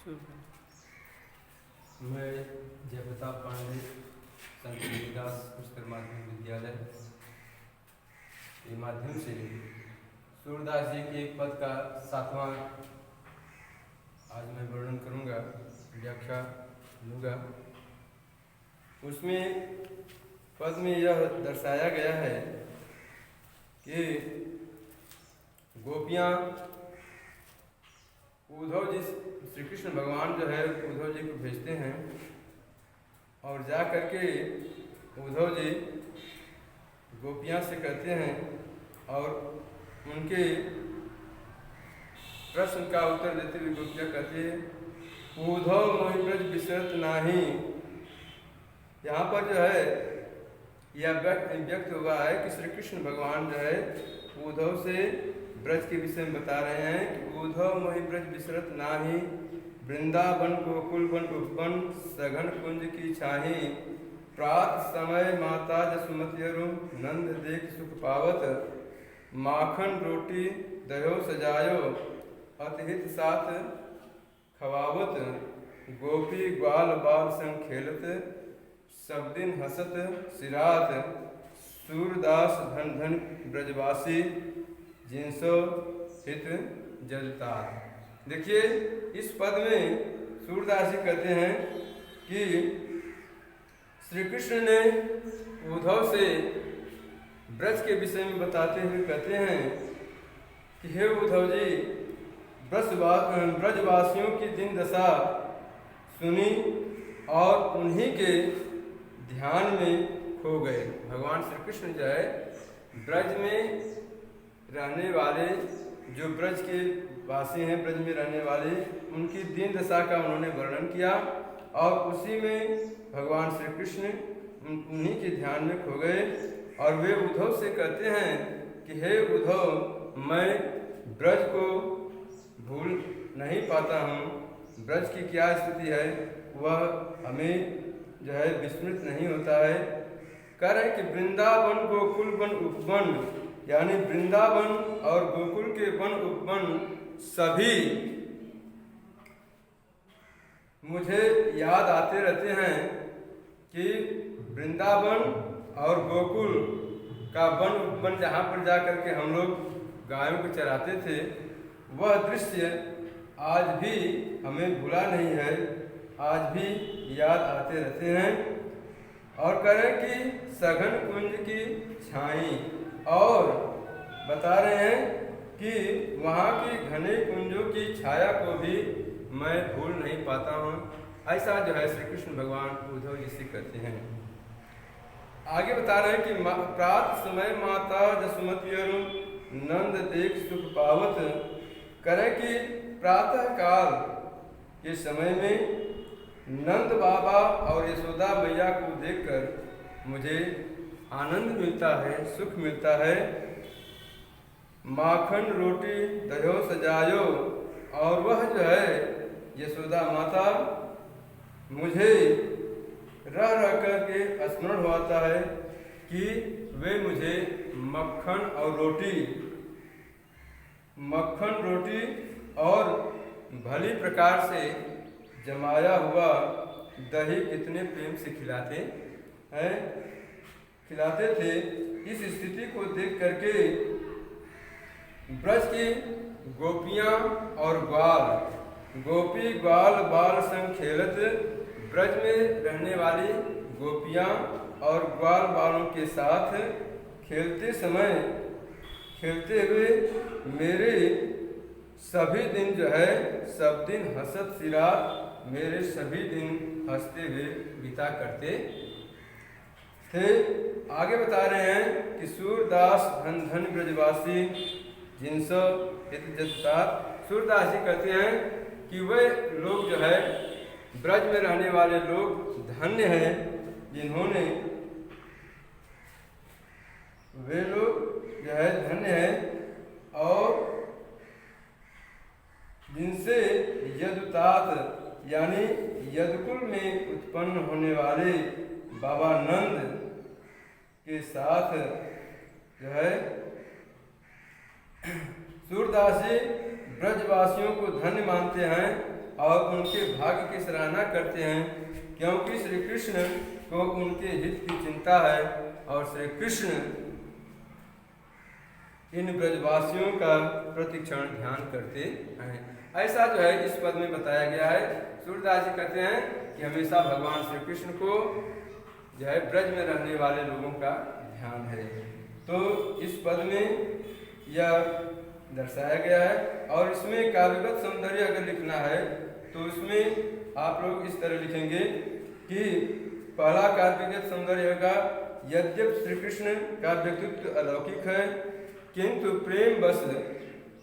मैं जयप्रताप पांडे संत रविदास उच्चतर माध्यमिक विद्यालय के माध्यम से सूरदास जी के पद का 7वां आज मैं वर्णन करूंगा, व्याख्या लूँगा। उसमें पद में यह दर्शाया गया है कि गोपियाँ उद्धव जी, श्री कृष्ण भगवान जो है उद्धव जी को भेजते हैं और जा करके उद्धव जी गोपियाँ से कहते हैं और उनके प्रश्न का उत्तर देते हुए गोपियाँ कहते हैं उद्धव मोहि ब्रज बिसरत नाही। यहाँ पर जो है यह व्यक्त हुआ है कि श्री कृष्ण भगवान जो है उद्धव से ब्रज के विषय में बता रहे हैं कि उद्धव मोहि ब्रज बिसरत नाही, वृंदावन गोकुल वन उपवन सघन कुंज की छाही। प्रात समय माता जसुमतियरु नंद देख सुख पावत, माखन रोटी दयो सजायो अतिहित साथ खवावत। गोपी ग्वाल बाल संग खेलत, सब दिन हसत सिरात। सूरदास धन धन ब्रजवासी, जिनसो हित जलतात। देखिए इस पद में सूरदास जी कहते हैं कि श्री कृष्ण ने उद्धव से ब्रज के विषय में बताते हुए कहते हैं कि हे उद्धव जी, ब्रजवासियों की दिन दशा सुनी और उन्हीं के ध्यान में खो गए। भगवान श्री कृष्ण जो है ब्रज में रहने वाले, जो ब्रज के वासी हैं, ब्रज में रहने वाले, उनकी दीन दशा का उन्होंने वर्णन किया और उसी में भगवान श्री कृष्ण उन्हीं के ध्यान में खो गए। और वे उद्धव से कहते हैं कि हे उद्धव, मैं ब्रज को भूल नहीं पाता हूँ, ब्रज की क्या स्थिति है वह हमें जो है विस्मृत नहीं होता है। कह रहे हैं कि वृंदावन गोकुल वन उपवन, यानी वृंदावन और गोकुल के वन उपवन सभी मुझे याद आते रहते हैं कि वृंदावन और गोकुल का वन उपवन जहाँ पर जा कर के हम लोग गायों को चराते थे, वह दृश्य आज भी हमें भूला नहीं है, आज भी याद आते रहते हैं। और कह रहे हैं कि सघन कुंज की छाई, और बता रहे हैं कि वहाँ की घने कुंजों की छाया को भी मैं भूल नहीं पाता हूँ। ऐसा जो है श्री कृष्ण भगवान उद्धव जी से कहते हैं। आगे बता रहे हैं कि प्रात समय माता जसुमतियरु नंद देख सुख पावत। करें कि प्रातः काल के समय में नंद बाबा और यशोदा मैया को देखकर मुझे आनंद मिलता है, सुख मिलता है। माखन रोटी दयो सजायो, और वह जो है यशोदा माता मुझे रह रह कर के स्मरण होता है कि वे मुझे मक्खन रोटी और भली प्रकार से जमाया हुआ दही कितने प्रेम से खिलाते थे। इस स्थिति को देख करके ब्रज की गोपियाँ और ग्वाल, गोपी ग्वाल बाल संग खेलत, ब्रज में रहने वाली गोपियाँ और ग्वाल बालों के साथ खेलते हुए मेरे सभी दिन जो है सब दिन हसत सिरा, मेरे सभी दिन हंसते हुए बीता करते थे। आगे बता रहे हैं कि सूरदास धन धन ब्रजवासी, जिनसो हित जलतात। सूरदास जी कहते हैं कि वे लोग जो है ब्रज में रहने वाले लोग धन्य हैं, जिन्होंने, वे लोग जो है धन्य हैं और जिनसे यदुतात यानी यदुकुल में उत्पन्न होने वाले बाबा नंद के साथ जो है सूरदास जी ब्रजवासियों को धन्य मानते हैं और उनके भाग्य की सराहना करते हैं, क्योंकि श्री कृष्ण को उनके हित की चिंता है और श्री कृष्ण इन ब्रजवासियों का प्रतिक्षण ध्यान करते हैं। ऐसा जो है इस पद में बताया गया है। सूरदास जी कहते हैं कि हमेशा भगवान श्री कृष्ण को जो है ब्रज में रहने वाले लोगों का ध्यान है। तो इस पद में यह दर्शाया गया है। और इसमें काव्यगत सौंदर्य अगर लिखना है तो इसमें आप लोग इस तरह लिखेंगे कि पहला काव्यगत सौंदर्य होगा, यद्यप श्री कृष्ण का व्यक्तित्व अलौकिक है, किंतु प्रेम बस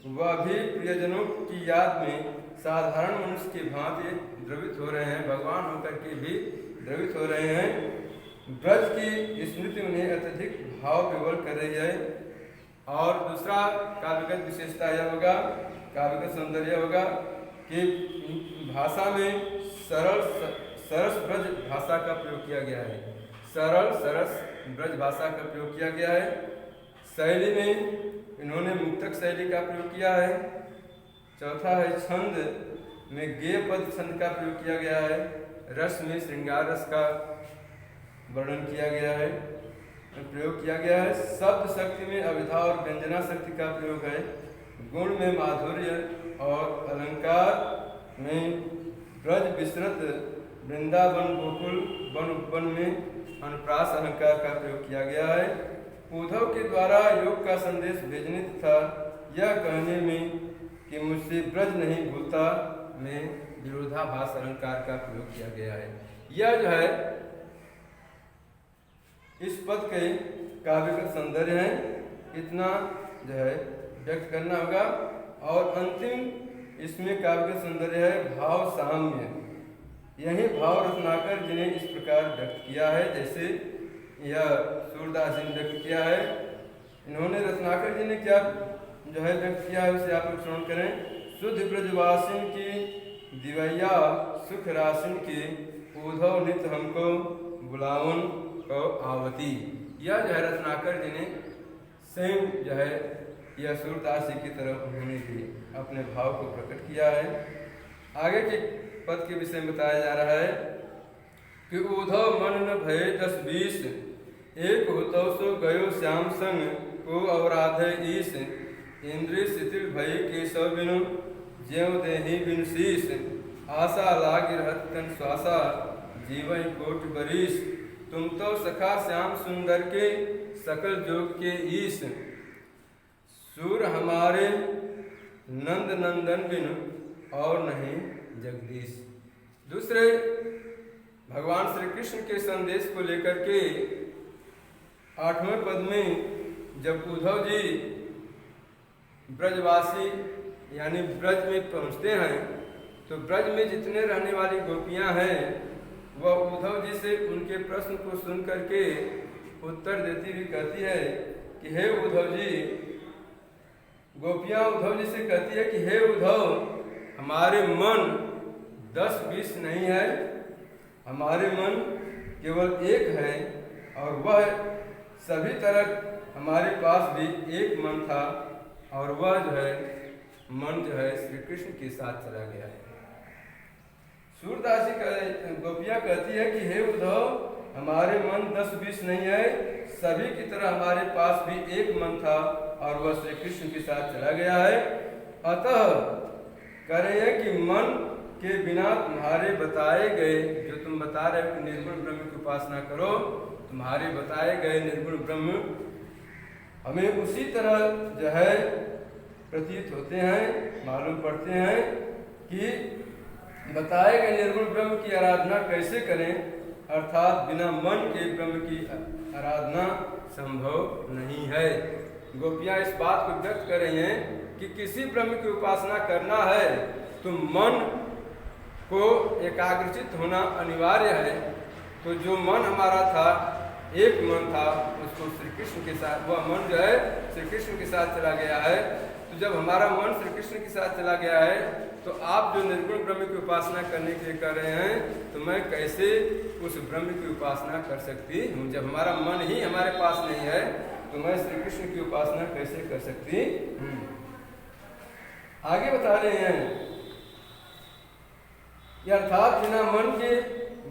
वह भी प्रियजनों की याद में साधारण मनुष्य की भांति द्रवित हो रहे हैं, भगवान होकर के भी द्रवित हो रहे हैं। ब्रज की स्मृति उन्हें अत्यधिक भाव विवल कर रही है। और दूसरा काव्यगत विशेषता यह होगा, काव्यगत सौंदर्य होगा कि भाषा में सरस ब्रज भाषा का प्रयोग किया गया है। सरल सरस ब्रज भाषा का प्रयोग किया गया है। शैली में इन्होंने मुक्तक शैली का प्रयोग किया है। चौथा है छंद में गेय पद छंद का प्रयोग किया गया है। रस में श्रृंगार रस का वर्णन किया गया है, प्रयोग किया गया है। शब्द शक्ति में अविधा और व्यंजना शक्ति का प्रयोग है। गुण में माधुर्य और अलंकार में ब्रज विस्तृत वृंदावन गोकुल वन उपवन में अनुप्रास अलंकार का प्रयोग किया गया है। उद्धव के द्वारा योग का संदेश भेजने तथा यह कहने में कि मुझसे ब्रज नहीं भूलता में विरोधाभास अलंकार का प्रयोग किया गया है। यह जो है इस पद के काव्यगत सौंदर्य है, इतना जो है व्यक्त करना होगा। और अंतिम इसमें काव्यगत सौंदर्य है भाव साम्य। यही भाव रत्नाकर जी ने इस प्रकार व्यक्त किया है, जैसे यह सूरदास जी ने व्यक्त किया है। इन्होंने रत्नाकर जी ने क्या जो है व्यक्त किया है उसे आप लोग श्रवण करें। शुद्ध ब्रजवासिन की दिवैया सुख रासिन की उद्धव नित हमको बुलावन को आवती। यह जो है रत्नाकर जी ने सेम जो है यह सूरदास जी की तरफ उन्होंने भी अपने भाव को प्रकट किया है। आगे के पद के विषय में बताया जा रहा है कि उद्धव मन न भय 10-20 एक होतो सो गयो श्याम संग को अवराधे ईश इंद्रिय शिथिल भय केशव बिनु ज्यों देहि बिनु शीश आशा लाग रहत तन श्वासा जीवन कोट बरीश तुम तो सखा श्याम सुंदर के सकल जोग के ईश सूर हमारे नंद नंदन बिनु और नहीं जगदीश। दूसरे भगवान श्री कृष्ण के संदेश को लेकर के 8वें पद में जब उद्धव जी ब्रजवासी यानी ब्रज में पहुंचते हैं तो ब्रज में जितने रहने वाली गोपियां हैं वह उद्धव जी से उनके प्रश्न को सुन करके उत्तर देती हुई कहती है कि हे उद्धव जी, गोपियां उद्धव जी से कहती है कि हे उद्धव, हमारे मन 10-20 नहीं है, हमारे मन केवल एक है और वह सभी तरह हमारे पास भी एक मन था और वह जो है मन जो है श्री कृष्ण के साथ चला गया है। सूरदास जी गोपियां कहती है कि हे उद्धव, हमारे मन 10-20 नहीं है, सभी की तरह हमारे पास भी एक मन था और वह श्री कृष्ण के साथ चला गया है। अतः कह रहे हैं कि मन के बिना तुम्हारे बताए गए जो तुम बता रहे हो कि निर्गुण ब्रह्म की उपासना करो, तुम्हारे बताए गए निर्गुण ब्रह्म हमें उसी तरह जो है प्रतीत होते हैं, मालूम पड़ते हैं कि बताए गए निर्गुण ब्रह्म की आराधना कैसे करें, अर्थात बिना मन के ब्रह्म की आराधना संभव नहीं है। गोपियां इस बात को व्यक्त कर रही हैं कि किसी ब्रह्म की उपासना करना है तो मन को एकाग्रचित होना अनिवार्य है। तो जो मन हमारा था, एक मन था, उसको श्री कृष्ण के साथ, वह मन जो है श्री कृष्ण के साथ चला गया है। तो जब हमारा मन श्री कृष्ण के साथ चला गया है तो आप जो निर्गुण ब्रह्म की उपासना करने के लिए कर रहे हैं तो मैं कैसे उस ब्रह्म की उपासना कर सकती हूँ। जब हमारा मन ही हमारे पास नहीं है तो मैं श्री कृष्ण की उपासना कैसे कर सकती हूँ। आगे बता रहे हैं कि अर्थात बिना मन के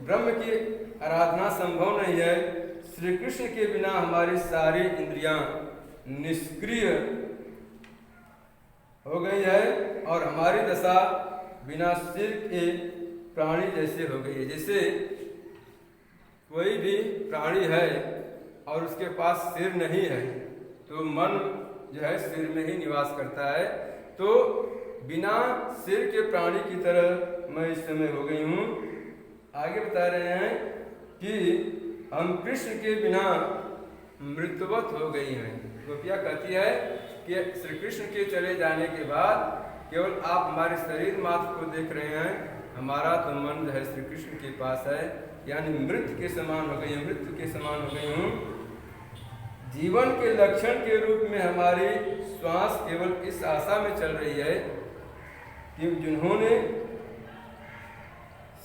ब्रह्म की आराधना संभव नहीं है। श्री कृष्ण के बिना हमारी सारी इंद्रियां निष्क्रिय हो गई है और हमारी दशा बिना सिर के प्राणी जैसे हो गई है। जैसे कोई भी प्राणी है और उसके पास सिर नहीं है तो मन जो है सिर में ही निवास करता है। तो बिना सिर के प्राणी की तरह मैं इस समय हो गई हूँ। आगे बता रहे हैं कि हम कृष्ण के बिना मृत्युवत हो गई हैं। गोपिया कहती है कि श्री कृष्ण के चले जाने के बाद केवल आप हमारे शरीर मात्र को देख रहे हैं, हमारा तो मन जो है श्री कृष्ण के पास है, यानी मृत्यु के समान हो गई, मृत्यु के समान हो गई हूँ। जीवन के लक्षण के रूप में हमारी श्वास केवल इस आशा में चल रही है कि जिन्होंने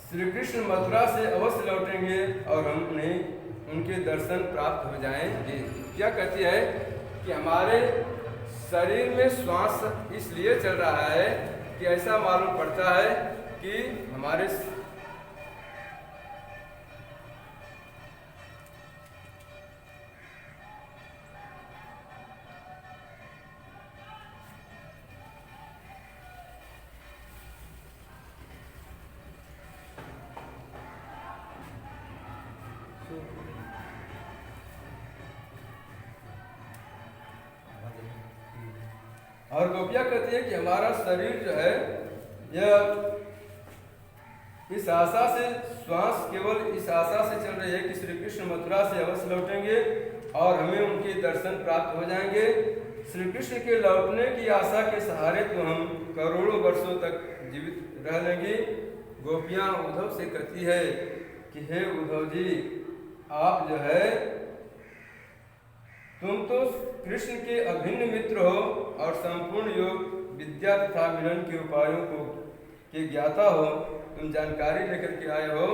श्री कृष्ण मथुरा से अवश्य लौटेंगे और हम उन्हें उनके दर्शन प्राप्त हो जाएंगे। क्या कहती है कि हमारे शरीर में श्वास इसलिए चल रहा है कि ऐसा मालूम पड़ता है कि हमारे और गोपिया कहती है कि हमारा शरीर जो है यह इस आशा से श्वास केवल इस आशा से चल रही है कि श्री कृष्ण मथुरा से अवश्य लौटेंगे और हमें उनके दर्शन प्राप्त हो जाएंगे। श्री कृष्ण के लौटने की आशा के सहारे तो हम करोड़ों वर्षों तक जीवित रह लेंगे। गोपियाँ उद्धव से कहती है कि हे उद्धव जी, आप जो है तुम तो कृष्ण के अभिन्न मित्र हो और संपूर्ण योग विद्या तथा मिलन के उपायों को के ज्ञाता हो। तुम जानकारी लेकर के आए हो।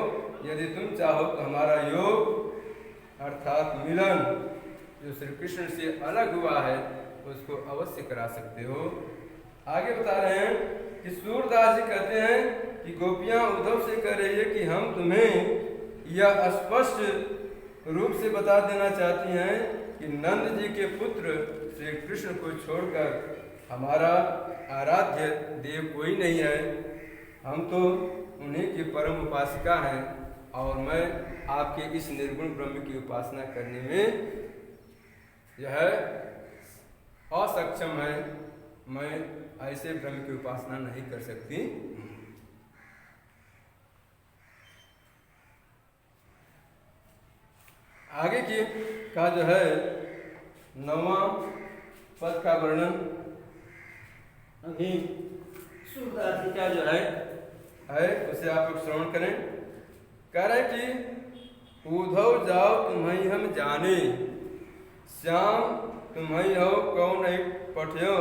यदि तुम चाहो तो हमारा योग अर्थात मिलन जो श्री कृष्ण से अलग हुआ है उसको अवश्य करा सकते हो। आगे बता रहे हैं कि सूरदास जी कहते हैं कि गोपियाँ उद्धव से कह रही है कि हम तुम्हें यह स्पष्ट रूप से बता देना चाहती हैं कि नंद जी के पुत्र श्री कृष्ण को छोड़कर हमारा आराध्य देव कोई नहीं है। हम तो उन्हीं की परम उपासिका हैं और मैं आपके इस निर्गुण ब्रह्म की उपासना करने में जो है असक्षम है। मैं ऐसे ब्रह्म की उपासना नहीं कर सकती। आगे की का जो है 9वां पद का वर्णन अभी सूरदास जी का जो है उसे आप लोग श्रवण करें। कह रहे कि उद्धव जाओ तुम्हें हम जाने, श्याम तुम्हें हो कौन नहीं पठ्यो,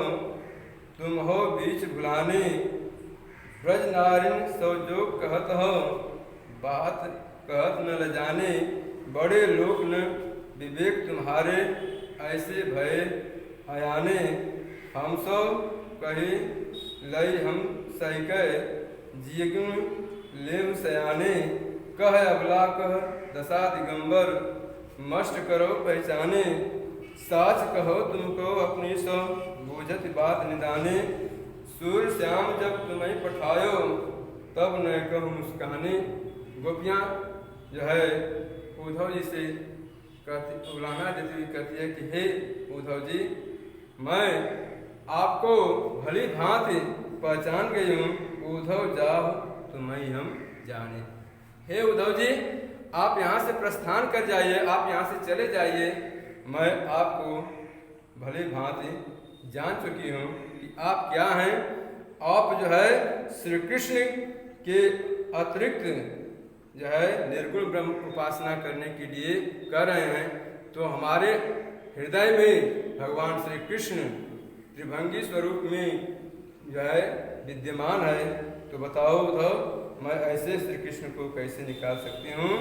तुम हो बीच भुलाने, ब्रज नारिन सो जो कहत हो, बात कहत न ल जाने, बड़े लोक न विवेक तुम्हारे, ऐसे भय अयाने, हम सो कही लई हम सही कह, जियगुण लेव सयाने, कह अबला कह दशा दिगंबर, मष्ट करो पहचाने, साच कहो तुमको अपनी सो बूझत बात निदाने, सूर्य श्याम जब तुम्हें पठायो तब न कहूँ मुस्काने। गोपियाँ जो है उद्धव जी से कहती उलाहना देती हुई कहती है कि हे उद्धव जी, मैं आपको भली भांति पहचान गई हूँ। उद्धव जाओ तुम्हें हम जाने। हे उद्धव जी, आप यहाँ से प्रस्थान कर जाइए, आप यहाँ से चले जाइए। मैं आपको भली भांति जान चुकी हूँ कि आप क्या हैं। आप जो है श्री कृष्ण के अतिरिक्त जो है निर्गुण ब्रह्म उपासना करने के लिए कर रहे हैं। तो हमारे हृदय में भगवान श्री कृष्ण त्रिभंगी स्वरूप में जो है विद्यमान है। तो बताओ उद्धव, मैं ऐसे श्री कृष्ण को कैसे निकाल सकती हूँ।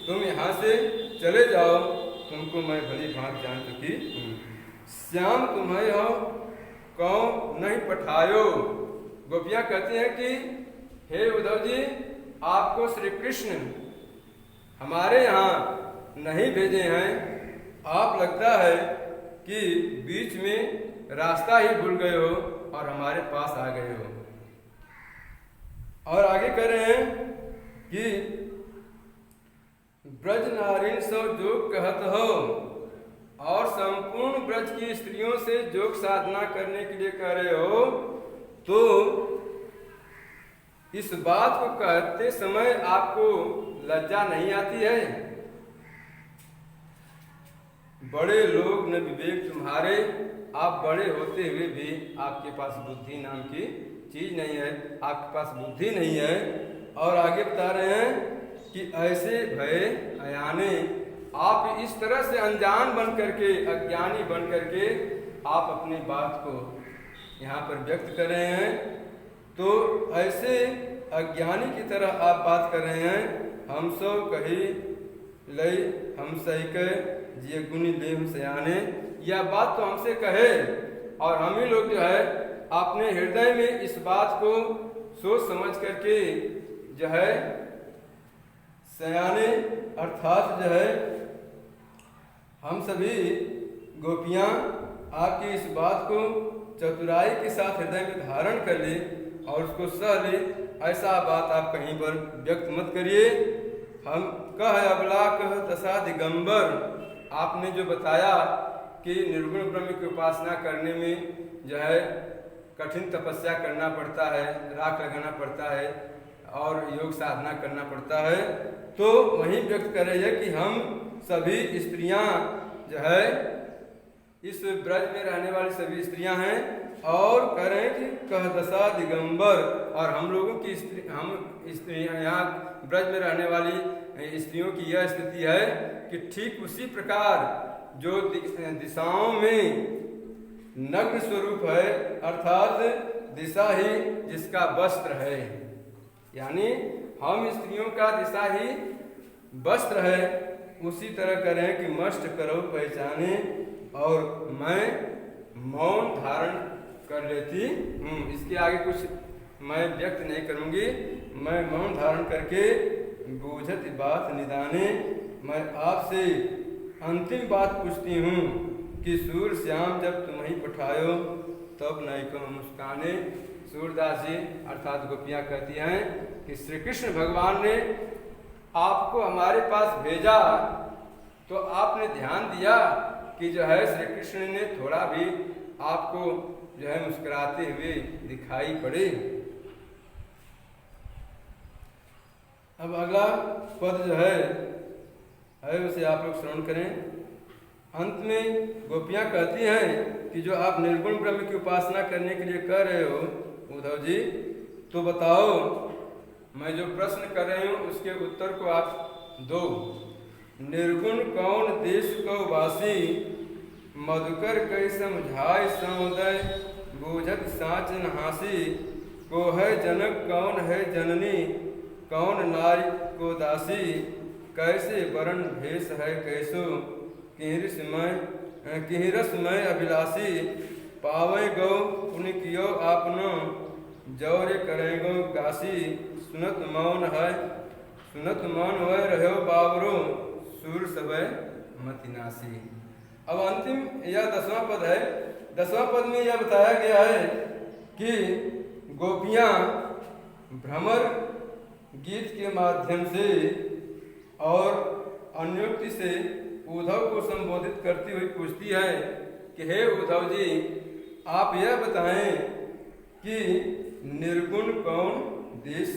तुम यहाँ से चले जाओ, तुमको मैं भली भांति जान चुकी हूँ। श्याम तुम्हें हो कौन नहीं पठायो, गोपियां कहती हैं कि हे उद्धव जी, आपको श्री कृष्ण हमारे यहाँ नहीं भेजे हैं, आप लगता है कि बीच में रास्ता ही भूल गए हो और हमारे पास आ गए हो। और आगे कह रहे हैं कि ब्रज नारीन सो जोग कहत हो, और संपूर्ण ब्रज की स्त्रियों से योग साधना करने के लिए कह रहे हो, तो इस बात को कहते समय आपको लज्जा नहीं आती है? बड़े लोग न विवेक तुम्हारे, आप बड़े होते हुए भी आपके पास बुद्धि नाम की चीज नहीं है, आपके पास बुद्धि नहीं है। और आगे बता रहे हैं कि ऐसे भय अयाने, आप इस तरह से अनजान बन करके, अज्ञानी बन करके आप अपनी बात को यहाँ पर व्यक्त कर रहे हैं। तो ऐसे अज्ञानी की तरह आप बात कर रहे हैं। हम सब कही लई हम सही कह जिये गुनी लेम सयाने, यह बात तो हमसे कहे और हम ही लोग जो है अपने हृदय में इस बात को सोच समझ करके जो है सयाने, अर्थात जो है हम सभी गोपियां आपकी इस बात को चतुराई के साथ हृदय में धारण कर ले और उसको सह ले, ऐसा बात आप कहीं पर व्यक्त मत करिए। हम कह अबला कह दशा दिगंबर, आपने जो बताया कि निर्गुण ब्रह्म की उपासना करने में जो है कठिन तपस्या करना पड़ता है, राख लगाना पड़ता है और योग साधना करना पड़ता है, तो वहीं व्यक्त कर रही है कि हम सभी स्त्रियां जो है इस ब्रज में रहने वाली सभी स्त्रियां हैं और कह रहे हैं कि कह दशा दिगंबर, और हम लोगों की हम स्त्रियां यहाँ ब्रज में रहने वाली स्त्रियों की यह स्थिति है कि ठीक उसी प्रकार जो दिशाओं में नग्न स्वरूप है, अर्थात दिशा ही जिसका वस्त्र है, यानी हम स्त्रियों का दिशा ही वस्त्र है, उसी तरह कह रहे हैं कि मष्ट करो पहचाने और मैं मौन धारण कर लेती हूँ। इसके आगे कुछ मैं व्यक्त नहीं करूँगी। मैं मौन धारण करके बूझत बात निदाने, मैं आपसे अंतिम बात पूछती हूँ कि सूर श्याम जब तुम ही पठायो तब नहीं को मुस्काने। सूरदास जी अर्थात गोपियाँ कहती हैं कि श्री कृष्ण भगवान ने आपको हमारे पास भेजा तो आपने ध्यान दिया कि जो है श्री कृष्ण ने थोड़ा भी आपको जो है मुस्कुराते हुए दिखाई पड़े। अब अगला पद जो है उसे आप लोग श्रवण करें। अंत में गोपियाँ कहती हैं कि जो आप निर्गुण ब्रह्म की उपासना करने के लिए कह रहे हो उद्धव जी, तो बताओ मैं जो प्रश्न कर रही हूँ उसके उत्तर को आप दो। निर्गुण कौन देश को वासी, मधुकर कई समझाय समुदय, बूझत साच नहासी, को है जनक कौन है जननी, कौन नारी को दासी, कैसे वरण भेष है कैसो, किहिरसमय अभिलाषी, पावे गो पुण्य कियो आपनो, जौरे करेगो गासी, सुनत मौन है सुनत मौन है रहो बाबरो, सूर सबय मतिनासी। अब अंतिम यह 10वां पद है। 10वां पद में यह बताया गया है कि गोपियाँ भ्रमर गीत के माध्यम से और अन्योक्ति से उद्धव को संबोधित करती हुई पूछती है कि हे उद्धव जी, आप यह बताएं कि निर्गुण कौन देश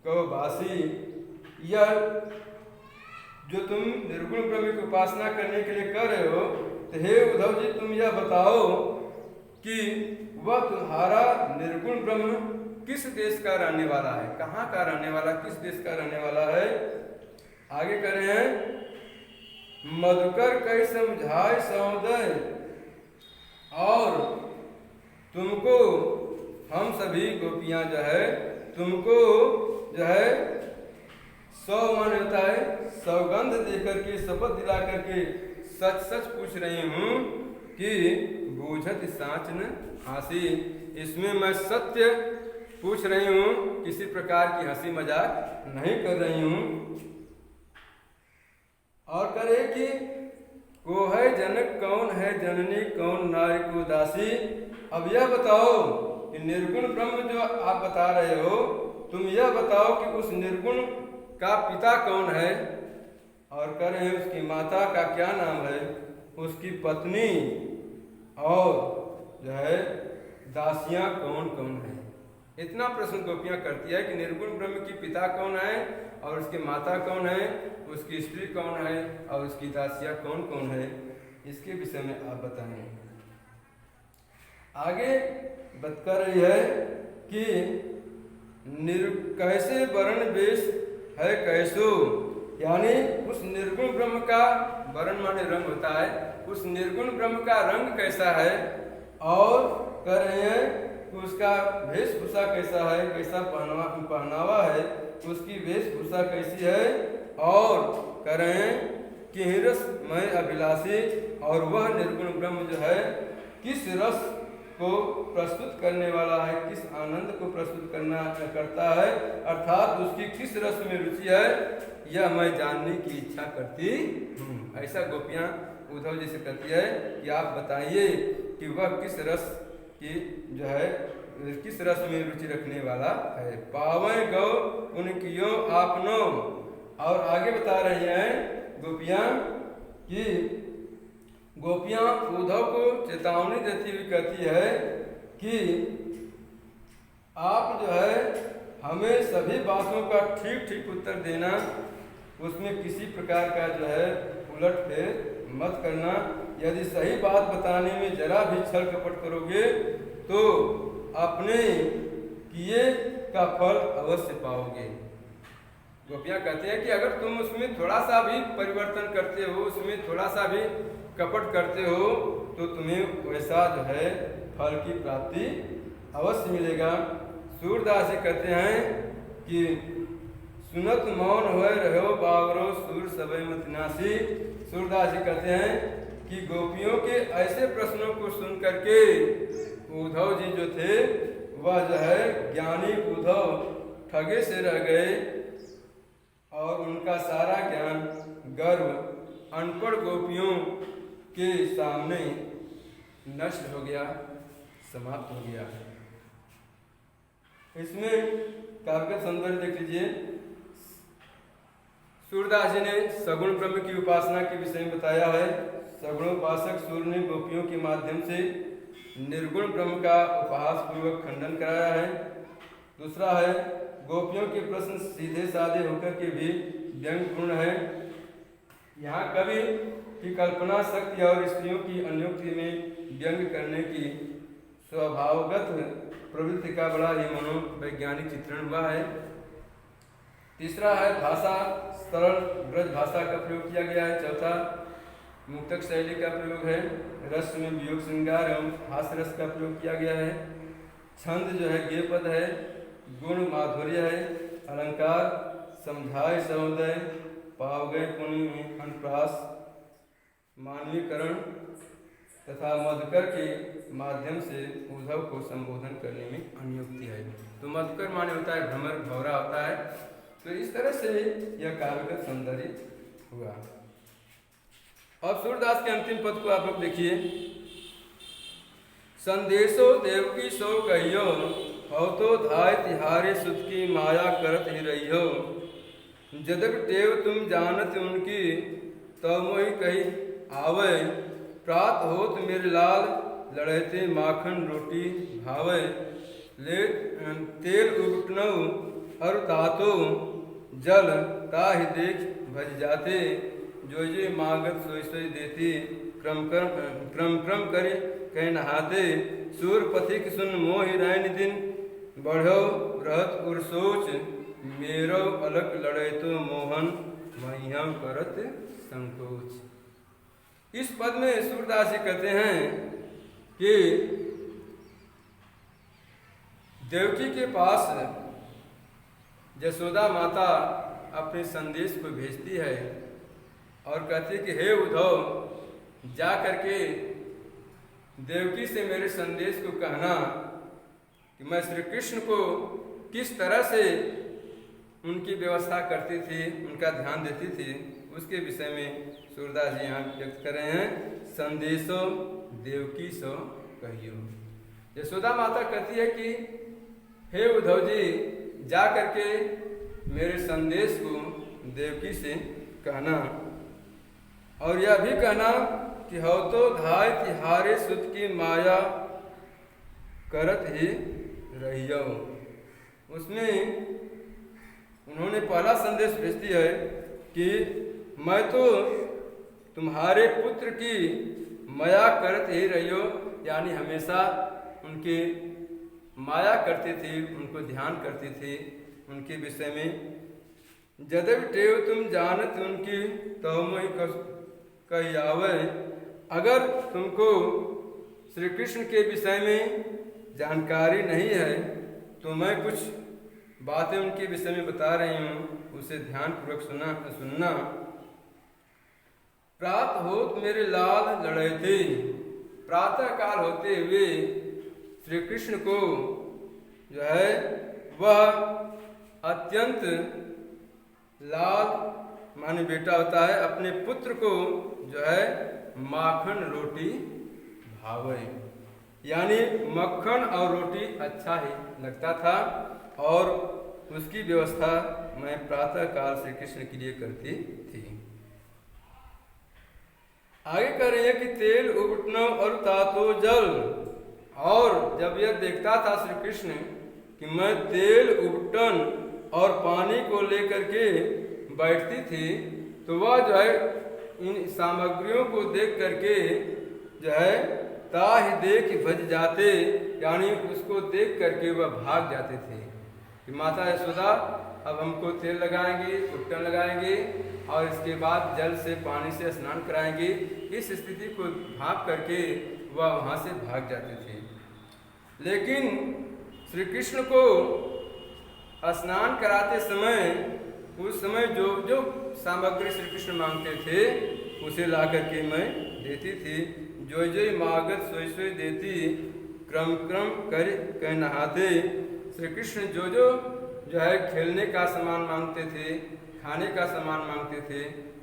को वासी, यह जो तुम निर्गुण ब्रह्म की उपासना करने के लिए कर रहे हो, तो हे उद्धव जी तुम यह बताओ कि वह तुम्हारा निर्गुण ब्रह्म किस देश का रहने वाला है, कहाँ का रहने वाला, किस देश का रहने वाला है। आगे कह रहे हैं मधुकर कई समझाए सौदय, और तुमको हम सभी गोपियां जो है तुमको जो है मान होता है सौगंध देकर के, शपथ दिला करके सच सच पूछ रही हूँ कि बूझत साँच न हंसी। इसमें मैं सत्य पूछ रही हूँ, किसी प्रकार की हंसी मजाक नहीं कर रही हूँ। और करे कि को है जनक, कौन है जननी, कौन नारी को दासी। अब यह बताओ कि निर्गुण ब्रह्म जो आप बता रहे हो, तुम यह बताओ कि उस निर्गुण का पिता कौन है, और कह रहे हैं उसकी माता का क्या नाम है, उसकी पत्नी और जो है दासियां कौन कौन है। इतना प्रश्न गोपियां करती है कि निर्गुण ब्रह्म की पिता कौन है और उसकी माता कौन है, उसकी स्त्री कौन है और उसकी दासियां कौन कौन है। इसके विषय में आप बताएं। आगे बात कर रही है कि कैसे वर्ण वेश है कैसो, यानी उस निर्गुण ब्रह्म का वर्ण माने रंग होता है, उस निर्गुण ब्रह्म का रंग कैसा है, और कह रहे हैं कि उसका वेशभूषा कैसा है, कैसा पहनावा है, उसकी वेशभूषा कैसी है, और कह रहे हैं कि रसमय अभिलाषी, और वह निर्गुण ब्रह्म जो है किस रस को प्रस्तुत करने वाला है, किस आनंद को प्रस्तुत करता है, अर्थात उसकी किस रस में रुचि है, यह मैं जानने की इच्छा करती हूँ। ऐसा गोपियाँ उद्धव जी से कहती है कि आप बताइए कि वह किस रस की जो है, किस रस में रुचि रखने वाला है। पावे गौ उनकियो आपनो। और आगे बता रही हैं गोपियाँ कि गोपियाँ उद्धव को चेतावनी देती हुई कहती है कि आप जो है हमें सभी बातों का ठीक ठीक उत्तर देना, उसमें किसी प्रकार का जो है उलट फेर मत करना। यदि सही बात बताने में जरा भी छल कपट करोगे तो अपने किए का फल अवश्य पाओगे। गोपियाँ कहते हैं कि अगर तुम उसमें थोड़ा सा भी परिवर्तन करते हो, उसमें थोड़ा सा भी कपट करते हो, तो तुम्हें वैसा जो है फल की प्राप्ति अवश्य मिलेगा। सूरदास जी कहते हैं कि सुनत मौन हुए रहो बावरो सूर सबे मतनासी। सूरदास जी कहते हैं कि गोपियों के ऐसे प्रश्नों को सुन करके उद्धव जी जो थे वह जो है ज्ञानी उद्धव ठगे से रह गए, और उनका सारा ज्ञान गर्व अनपढ़ गोपियों के सामने नष्ट हो गया, समाप्त हो गया। इसमें काव्य का सौंदर्य देख लीजिए। सूरदास जी ने सगुण ब्रह्म की उपासना के विषय में बताया है। सगुणोपासक सूर्य ने गोपियों के माध्यम से निर्गुण ब्रह्म का उपहास पूर्वक खंडन कराया है। दूसरा है गोपियों के प्रश्न सीधे साधे होकर के भी व्यंग्यपूर्ण है। यहाँ कवि की कल्पना शक्ति और स्त्रियों की अनुक्ति में व्यंग करने की स्वभावगत प्रवृत्ति का बड़ा ही मनोवैज्ञानिक चित्रण हुआ है। तीसरा है भाषा, सरल ब्रज भाषा का प्रयोग किया गया है। चौथा मुक्तक शैली का प्रयोग है। रस में वियोग श्रृंगार एवं हास्य रस का प्रयोग किया गया है। छंद जो है गेय पद है। गुण माधुर्य है। अलंकार समझाए सहोदय, पाव गए पुण्य में अनुप्रास, मानवीकरण तथा मधुकर के माध्यम से उद्धव को संबोधन करने में अनुयुक्ति है। तो मधुकर माने होता है भ्रमर, भौरा होता है। तो इस तरह से यह काव्यगत सौंदर्य हुआ। अब सूरदास के अंतिम पद को आप लोग देखिए। संदेशो देवकी सो कहियो, हो तो धाय तिहारे सुत की माया करत ही रहियो। जदक टेव तुम जानत उनकी, तब मोहि कही आवे। प्रात होत मेरे लाल, लड़ते माखन रोटी भावे। ले तेल उबटनऊ और तातो, जल ताहि देख भज जाते। जो जे मांगत सोई सोई देती, क्रम क्रम करे कह नहाते। सूर पथिक सुन मोहि रैन दिन, बढ़ो रहत उर सोच। मेरो अलग लड़े तो मोहन, वहिया करत संकोच। इस पद में सूरदास जी कहते हैं कि देवकी के पास यशोदा माता अपने संदेश को भेजती है और कहती है कि हे उद्धव, जा करके देवकी से मेरे संदेश को कहना कि मैं श्री कृष्ण को किस तरह से उनकी व्यवस्था करती थी, उनका ध्यान देती थी, उसके विषय में सूरदास जी यहाँ व्यक्त कर रहे हैं। संदेशो देवकी सो कहियो। यशोदा माता कहती है कि हे उद्धव जी, जा करके मेरे संदेश को देवकी से कहना, और यह भी कहना कि हो तो धाय तिहारे सुत की माया करत ही रहियो। उसमें उन्होंने पहला संदेश भेज दिया है कि मैं तो तुम्हारे पुत्र की माया करत ही रहियो, यानी हमेशा उनकी माया करती थी, उनको ध्यान करती थी, उनके विषय में। जदव टेव तुम जानत उनकी तवमय कहियावे। अगर तुमको श्री कृष्ण के विषय में जानकारी नहीं है तो मैं कुछ बातें उनके विषय में बता रही हूँ, उसे ध्यानपूर्वक सुनना। प्रातः होत मेरे लाल लड़े थे। प्रातः काल होते हुए श्री कृष्ण को जो है वह अत्यंत लाल माने बेटा होता है, अपने पुत्र को जो है माखन रोटी भावे, यानी मक्खन और रोटी अच्छा ही लगता था, और उसकी व्यवस्था मैं प्रातः काल श्री कृष्ण के लिए करती थी। आगे कह रही है कि तेल उबटनो और तातो जल। और जब यह देखता था श्री कृष्ण कि मैं तेल उबटन और पानी को लेकर के बैठती थी, तो वह जो है इन सामग्रियों को देख करके जो है ताहि देख भज जाते, यानी उसको देख करके वह भाग जाते थे कि माता यशोदा अब हमको तेल लगाएंगे, उबटन लगाएंगे और इसके बाद जल से पानी से स्नान कराएंगे। इस स्थिति को भाप करके वह वहाँ से भाग जाते थे। लेकिन श्री कृष्ण को स्नान कराते समय उस समय जो जो सामग्री श्री कृष्ण मांगते थे उसे ला करके मैं देती थी। जो जो मागत सोई सोई देती, क्रम क्रम कर कह नहाते। श्री कृष्ण जो है खेलने का सामान मांगते थे, खाने का सामान मांगते थे,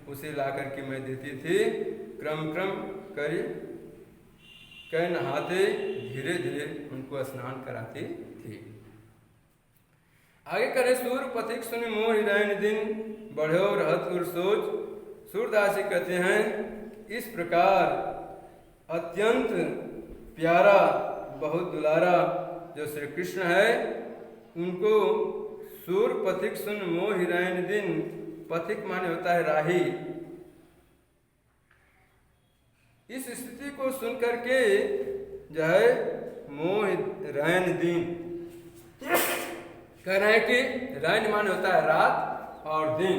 उसे ला करके मैं देती थी। क्रम क्रम कर कह नहाते, धीरे धीरे उनको स्नान कराती थी। आगे करे सूर पथिक सुन मोह हिरैन दिन, बढ़ो रहत उर सोच। सूरदास जी कहते हैं इस प्रकार अत्यंत प्यारा, बहुत दुलारा जो श्री कृष्ण है, उनको सूर पथिक सुन मोह हिरैन दिन। पथिक माने होता है राही। इस स्थिति को सुन करके जो है मोह रैन दिन कह रहे हैं कि रैन माने होता है रात और दिन।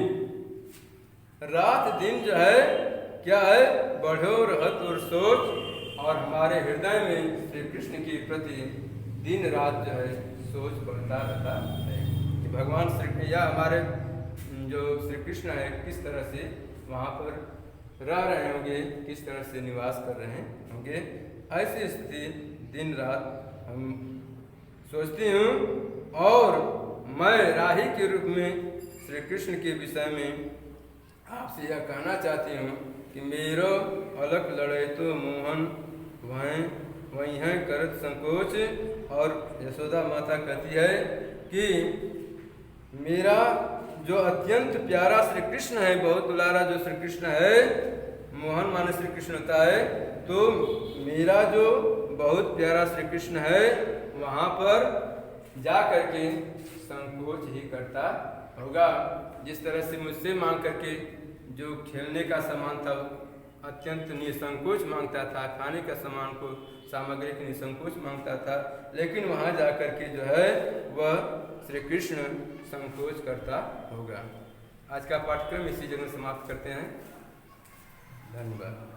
रात दिन जो है क्या है, बढ़ो रहत और सोच, और हमारे हृदय में श्री कृष्ण के प्रति दिन रात जो है सोच बढ़ता रहता है कि भगवान श्री या हमारे जो श्री कृष्ण है किस तरह से वहाँ पर रह रहे होंगे, किस तरह से निवास कर रहे होंगे। ऐसी स्थिति दिन रात हम सोचती हूँ। और मैं राही के रूप में श्री कृष्ण के विषय में आपसे यह कहना चाहती हूँ कि मेरो अलग लड़े तो मोहन वहीं है करत संकोच। और यशोदा माता कहती है कि मेरा जो अत्यंत प्यारा श्री कृष्ण है, बहुत दुलारा जो श्री कृष्ण है, मोहन माने श्री कृष्ण होता है, तो मेरा जो बहुत प्यारा श्री कृष्ण है वहाँ पर जा करके संकोच ही करता होगा। जिस तरह से मुझसे मांग करके जो खेलने का सामान था अत्यंत निसंकोच मांगता था, खाने का सामान को सामग्री के निसंकोच मांगता था, लेकिन वहाँ जा करके जो है वह श्री कृष्ण संकोच करता होगा। आज का पाठ्यक्रम इसी जगह समाप्त करते हैं। धन्यवाद।